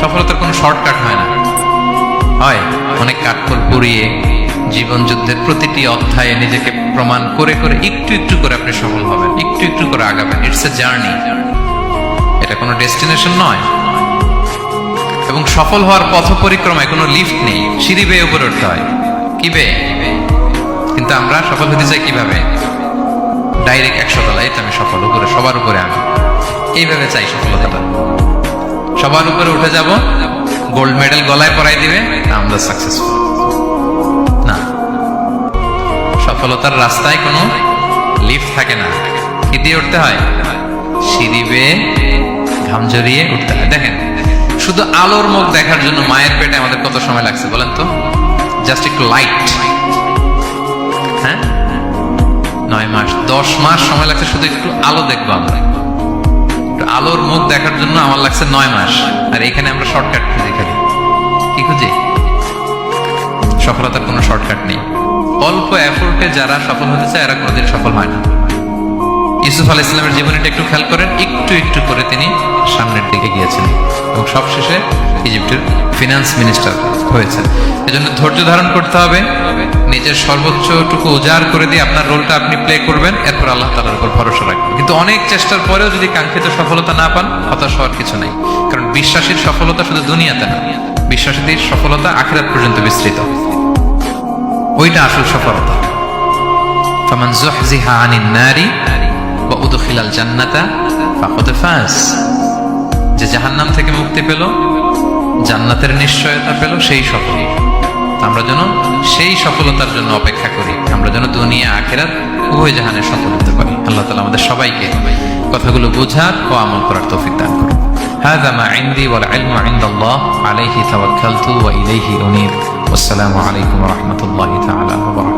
সফলতার কোনো শর্টকাট হয় না, হয় অনেক কাঠখড় পুড়িয়ে জীবন যুদ্ধের প্রতিটি অধ্যায়ে নিজেকে প্রমাণ করে করে একটু একটু করে আপনি সফল হবেন, একটু একটু করে আগাবেন। ইটস এ জার্নি, এটা কোনো ডেস্টিনেশন নয়। এবং সফল হওয়ার পথ পরিক্রমায় কোনো লিফট নেই, সিঁড়ি বেয়ে উপরে উঠতে হয়। কি বেয়ে? কিন্তু আমরা সফল হতে চাই কিভাবে? ডাইরেক্ট 100 তলায় আমি সফল, উপরে সবার উপরে আমি, এইভাবে চাই সফলতাটা। সবার উপরে উঠে যাব, গোল্ড মেডেল গলায় পরাই দিবে, আমরা সাকসেসফুল না। সফলতার রাস্তায় কোনো লিফট থাকে না। কি দিয়ে উঠতে হয়? সিঁড়ি বেয়ে ঘাম জড়িয়ে উঠতে হয়। দেখেন, শুধু আলোর মুখ দেখার জন্য মায়ের পেটে আমাদের কত সময় লাগছে বলেন তো? জাস্ট একটু লাইট, হ্যাঁ, 9 মাস 10 মাস সময় লাগছে শুধু একটু আলো দেখবো আমরা। একটু আলোর মুখ দেখার জন্য আমার লাগছে 9 মাস। আর এখানে আমরা শর্টকাট খুঁজি, খালি কি খুঁজি? সফলতার কোনো শর্টকাট নেই। অল্প এফোর্টে যারা সফল হতে চায় এরা কোনোদিন সফল হয় না। ইউসুফ আলাইহিস সালামের জীবনীটা একটু খেয়াল করেন, একটু একটু করে তিনি সামনের দিকে গিয়েছেন এবং সবশেষে ইজিপ্টের ফিনান্স মিনিস্টার হয়েছে। এজন্য ধৈর্য ধারণ করতে হবে, নিজের সর্বোচ্চটুকু উজাড় করে দিয়ে আপনার রোলটা আপনি প্লে করবেন, এরপর আল্লাহ তাআলার উপর ভরসা রাখবেন। কিন্তু অনেক চেষ্টার পরেও যদি কাঙ্ক্ষিত সফলতা না পান, হতাশ হওয়ার কিছু নাই। কারণ বিশ্বাসীর সফলতা শুধু দুনিয়াতে না, বিশ্বাসীদের সফলতা আখিরাত পর্যন্ত বিস্তৃত। ওইটা আসল সফলতা। ফামান যুহজিহা আনিন নারি ওয়া উদখিলাল জান্নাতা ফাকাদ ফাজ। যে জাহান্নাম থেকে মুক্তি পেল, জান্নাতের নিশ্চয়তা পেল, সেই সফল। আমরা যেন সেই সফলতার জন্য অপেক্ষা করি, আমরা যেন দুনিয়া আখিরাত উভয় জাহানে সফল হতে পারি। আল্লাহ তাআলা আমাদের সবাইকে কথাগুলো বোঝার ও আমল করার তৌফিক দান করুন। হাযা মা ইনদি ওয়াল ইলমু ইনদাল্লাহ আলাইহি তাওয়াক্কালতু ওয়া ইলাইহি উনীব। ওয়াসসালামু আলাইকুম ওয়া রাহমাতুল্লাহি তাআলা ওয়া বারাকাতুহু।